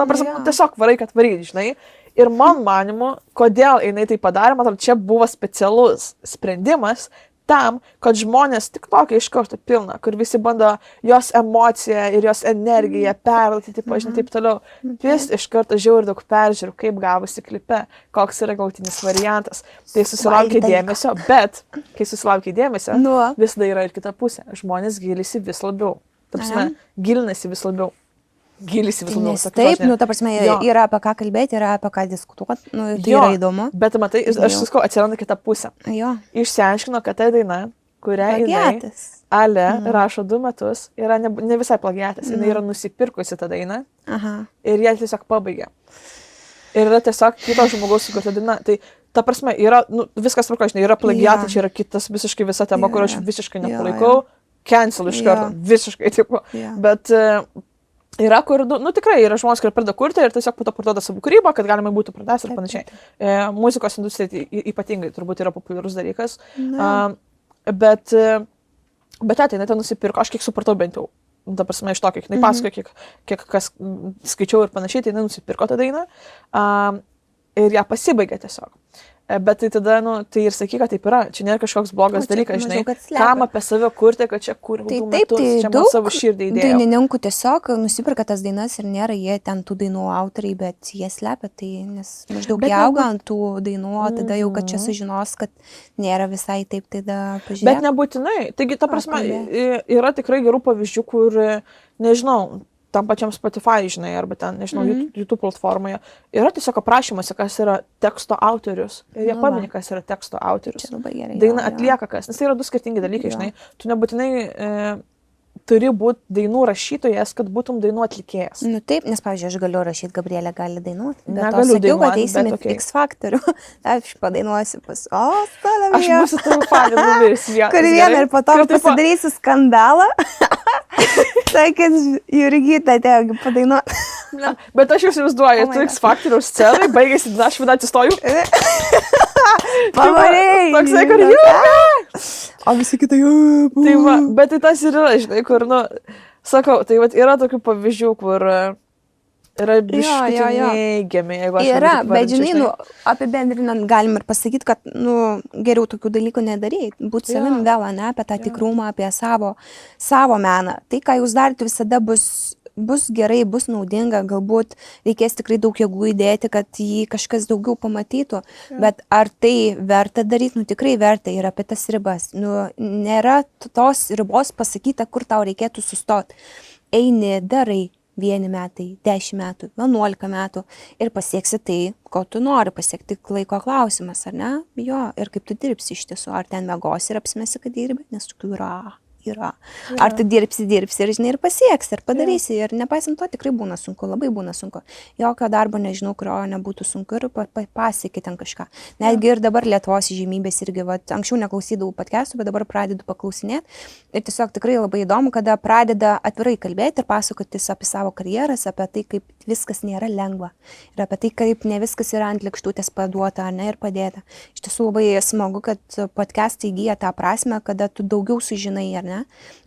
prasme, tiesiog varai, kad varyti, žinai. Ir man manimu, kodėl jinai tai padarė, man atrodo, čia buvo specialus sprendimas tam, kad žmonės tik tokia iš karto pilna, kur visi bando jos emociją ir jos energiją perduoti, taip toliau. Vis iš karto žiauriai daug peržiūrų, kaip gavosi klipe, koks yra galutinis variantas. Tai susilaukia dėmesio, bet kai susilaukia dėmesio, visada yra ir kita pusė. Žmonės gilisi vis labiau. Gilinasi vis labiau. Nes taip, ta prasme, yra apie ką kalbėti, yra apie ką diskutuoti, tai yra įdomu. Bet matai, aš sakau, atsiranda kita pusė. Išsiaiškino, kad ta daina, kurią jinai rašo 2 metus, yra ne visai plagiatas, jinai yra nusipirkusi tą dainą ir ją tiesiog pabaigė. Ir yra tiesiog kito žmogaus sukurta daina. Tai ta prasme, yra, viskas tvarko, žinai, yra plagiatai, čia yra kitas visiškai visa tema, kur aš visiškai nepalaikau, cancel iš karto, visiškai, tipo, bet yra, kur, tikrai yra žmonės, kurie pradeda kurti ir tiesiog po to parduoda savo kūrybą, kad galima būtų pratęsti ir panašiai. Muzikos industrija ypatingai turbūt yra populiarus dalykas. Bet tai jinai ten nusipirko, aš kiek supratau bent jau, ta prasme, iš to, kiek jinai pasakoja, kiek kas skaičiau ir panašiai, tai jinai nusipirko tą dainą ir ją pasibaigė tiesiog. Bet tai tada, tai ir sakyk, kad taip yra. Čia nėra kažkoks blogas dalykas, žinai. Kam apie save kurti, kad čia kūriau 2 metus, čia man savo širdį įdėjau. Dainininkų tiesiog nusipirka tas dainas ir nėra jie ten tų dainų autoriai, bet jie slepia tai, nes maždaug jie auga ant tų dainų, tada jau, kad čia sužinos, kad nėra visai taip, tada pažiūrėk. Bet nebūtinai. Taigi, ta prasme, yra tikrai gerų pavyzdžių, kur, nežinau, tam pačiam Spotify, žinai, arba ten, nežinau, YouTube platformoje, yra tiesiog aprašymuose, kas yra teksto autorius. Ir jie paminė, kas yra teksto autorius. Daina atlieka kas, nes tai yra 2 skirtingi dalykai, žinai. Tu nebūtinai turi būti dainų rašytojas, kad būtum dainų atlikėjas. Taip, nes, pavyzdžiui, aš galiu rašyti, Gabrielė gali dainuoti. Negaliu dainuoti, kad eisim į X Factorių. Aš padainuosiu pas, Aš būsiu tavo fanė numeris 1. Kur vieną ir po to pasidarysiu skandalą. Sakė, Jurgita, atėjo padainuoti. Bet aš jau įsivaizduoju, tu X Factoriaus scenai, baigėsi, aš vida atsistoju. Pavarėjai. Toksai, kur Jurgita. O visi kitai, tai va, bet tai tas ir yra, žinai, kur, sakau, tai va, yra tokių pavyzdžių, kur yra biškai neigiami, jeigu aš yra, bet žinai, apibendrinant galim ir pasakyti, kad, geriau tokių dalykų nedaryti, būti savim vėl, ne, apie tą tikrumą, apie savo meną. Tai, ką jūs darėte, visada bus bus gerai, bus naudinga, galbūt reikės tikrai daug jėgų įdėti, kad jį kažkas daugiau pamatytų, bet ar tai verta daryti, tikrai verta ir apie tas ribas. Nėra tos ribos pasakyta, kur tau reikėtų sustoti. Eini, darai 1 metai, 10 metų, 11 metų ir pasieksi tai, ko tu nori pasiekti, laiko klausimas, ar ne? Jo, ir kaip tu dirbsi iš tiesų, ar ten mėgosi ir apsimesi, kad dirbi, nes tokių yra. Ar tu dirbsi ir, žinai, ir pasieksi, ir padarysi, ir nepaisant to tikrai būna sunku, labai būna sunku. Jokio darbo, nežinau, kurio nebūtų sunku ir pasieki ten kažką. Netgi ir dabar Lietuvos įžymybės irgi, anksčiau neklausydavau podcastų, bet dabar pradedu paklausinėti. Ir tiesiog tikrai labai įdomu, kada pradeda atvirai kalbėti ir pasakotis apie savo karjeras, apie tai, kaip viskas nėra lengva. Ir apie tai, kaip ne viskas yra ant lėkštutės paduota, ar ne, ir padėta. Iš tiesų labai smagu, kad podcastai įgyja tą prasme, kada tu daugiau sužinai, ar ne?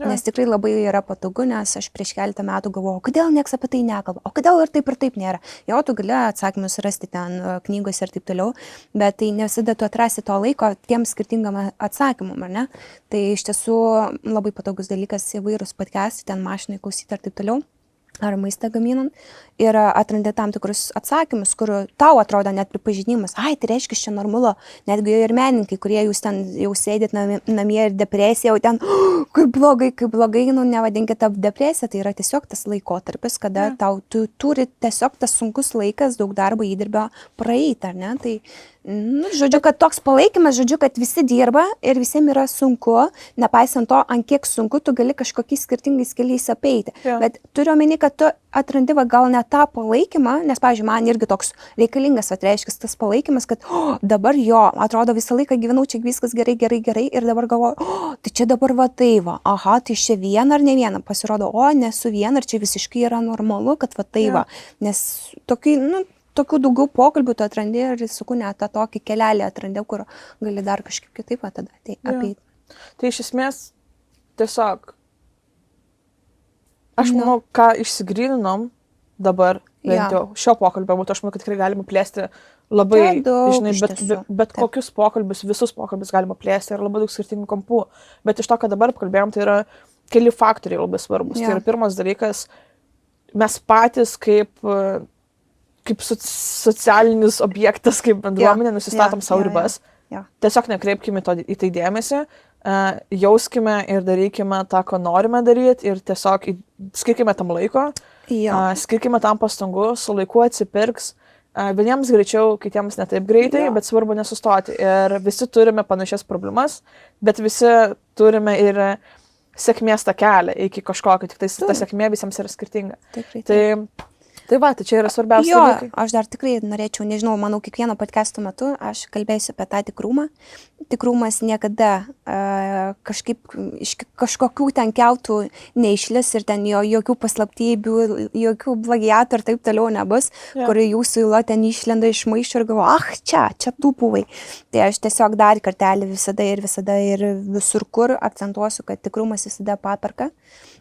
Nes tikrai labai yra patogu, nes aš prieš keletą metų galvojau, kodėl nieks apie tai nekalba, o kodėl ir taip nėra. Jo, tu gali atsakymus rasti ten knygose ir taip toliau, bet tai ne visada tu atrasi to laiko tiem skirtingam atsakymum, ar ne? Tai iš tiesų labai patogus dalykas įvairūs podcastai, ten mašinai klausyti ir taip toliau. Ar maistą gaminant ir atrandi tam tikrus atsakymus, kur tau atrodo net pripažinimas, tai reiškia čia normalu, netgi ir menininkai, kurie jūs ten jau sėdėt namie ir depresija, jau ten, kaip blogai, nevadinkite tą depresiją, tai yra tiesiog tas laikotarpis, kada tau turi tiesiog tas sunkus laikas, daug darbo įdirbio praeiti, ar ne, tai žodžiu, kad toks palaikymas, žodžiu, kad visi dirba ir visiems yra sunku, nepaisant to, ant kiek sunku, tu gali kažkokiais skirtingais keliais apeiti. Bet turiu omeny, kad tu atrandi gal ne tą palaikymą, nes, pavyzdžiui, man irgi toks reikalingas reiškia tas palaikymas, kad dabar atrodo visą laiką gyvenau, čia viskas gerai ir dabar galvoju, tai čia dabar aha, tai čia viena ar ne viena, pasirodo, nesu viena ir čia visiškai yra normalu, kad nes tokių daugiau pokalbių tu atrandi ir sakau, net tą tokį kelelį atrandi, kur gali dar kažkaip kitaip tada apeiti. Tai iš esmės tiesiog, aš manau, ką išsigryninom dabar, bent jau šio pokalbio būtų, aš manau, kad tikrai galima plėsti labai, žinai, bet kokius pokalbius, visus pokalbius galima plėsti ir labai daug skirtingų kampų. Bet iš to, ką dabar pakalbėjom, tai yra keli faktoriai labai svarbus. Tai yra pirmas dalykas, mes patys kaip socialinis objektas, kaip bendruomenė nusistatom savo ribas. Tiesiog nekreipkime į tai dėmesį, jauskime ir darykime tą, ko norime daryti ir tiesiog skirkime tam laiko, skirkime tam pastangų, su laiku atsipirks. Vieniems greičiau, kitiems ne taip greitai, bet svarbu nesustoti. Ir visi turime panašias problemas, bet visi turime ir sėkmės tą kelią iki kažkokio, tik ta sėkmė visiems yra skirtinga. Tai čia yra svarbiausia dalykai. Aš dar tikrai norėčiau, nežinau, manau, kiekvieno podcast'o metu aš kalbėsiu apie tą tikrumą. Tikrumas niekada kažkaip iš kažkokių ten keltų neišlis ir ten jokių paslaptybių, jokių plagiatų ir taip toliau nebus, kur jūsų įlo ten išlenda iš maišo ir galvo, čia tu buvai. Tai aš tiesiog dar kartelį visada ir visur kur akcentuosiu, kad tikrumas visada paperka.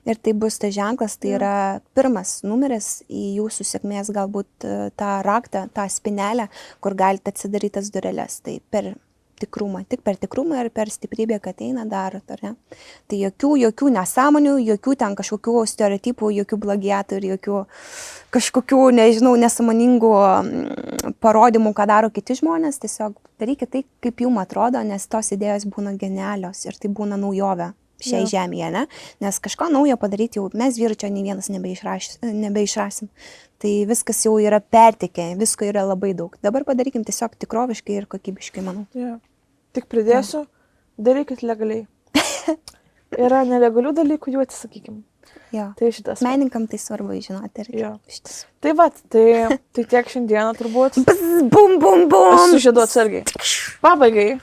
Ir tai bus tas ženklas, tai yra pirmas numeris į jūsų sėkmės galbūt tą raktą, tą spinelę, kur galite atsidaryti tas dureles. Tai per tikrumą, tik per tikrumą ir per stiprybę, kad eina darot, ar ne? Tai jokių nesąmonių, jokių ten kažkokių stereotipų, jokių plagiatų ir jokių kažkokių, nežinau, nesąmoningų parodymų, ką daro kiti žmonės. Tiesiog darykite tai, kaip jums atrodo, nes tos idėjos būna genialios ir tai būna naujovė šiai žemėje, ne? Nes kažko naujo padaryti jau mes vyručio nei vienas nebeišrasim. Tai viskas jau yra pertekę, visko yra labai daug. Dabar padarykim tiesiog tikroviškai ir kokybiškai, manau. Tik pridėsiu, darykit legaliai. Yra nelegalių dalykų, jų atsisakykim. Tai šitas. Menininkam tai svarbu žinoti. Tai tiek šiandieną turbūt. Bum, bum, bum. Aš sužiedu atsargiai. Pabaigai.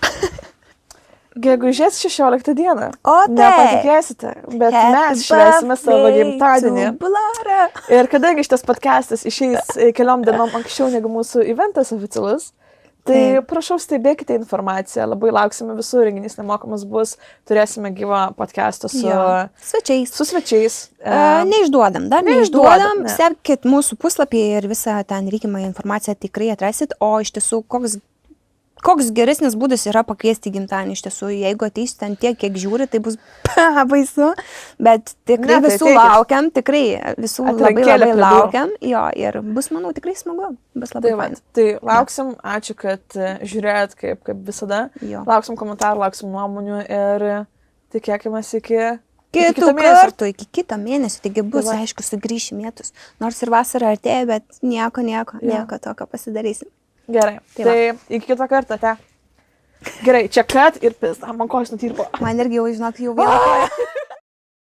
Gegužės 16 dieną. Nepatikėsite, bet mes švęsime savo gimtadienį. Ir kadangi šitas podcastas išeis keliom dienom anksčiau negu mūsų eventas oficialus, tai prašau stebėkite informaciją, labai lauksime visų, renginys nemokamas bus, turėsime gyvą podcastą su svečiais. Neišduodam, sekit mūsų puslapį ir visą ten reikimą informaciją tikrai atrasit, o iš tiesų koks koks geresnis būdas yra pakviesti gimtadienį iš tiesų, jeigu ateisi ten tiek, kiek žiūri, tai bus baisu, bet tikrai Ne, tai visų ateikit. laukiam, tikrai visų labai Atrankėlė labai prie durų. laukiam, jo, ir bus, manau, tikrai smagu, bus labai Tai, va, faina. tai lauksim, ačiū, kad žiūrėjot kaip visada. Jo. Lauksim komentarų, lauksim nuomonių ir tikėkime iki Kitų kito mėnesio. kartų, iki kito mėnesio, taigi bus, Tai va. aišku, sugrįšim mėtus. Nors ir vasara artėja, bet nieko tokio pasidarysim. Gerai. Tai va. Tai iki kito karto, te. Gerai, čia kad ir pizda, man kojas nutirpo. Man irgi jau, žinok, jau vėl.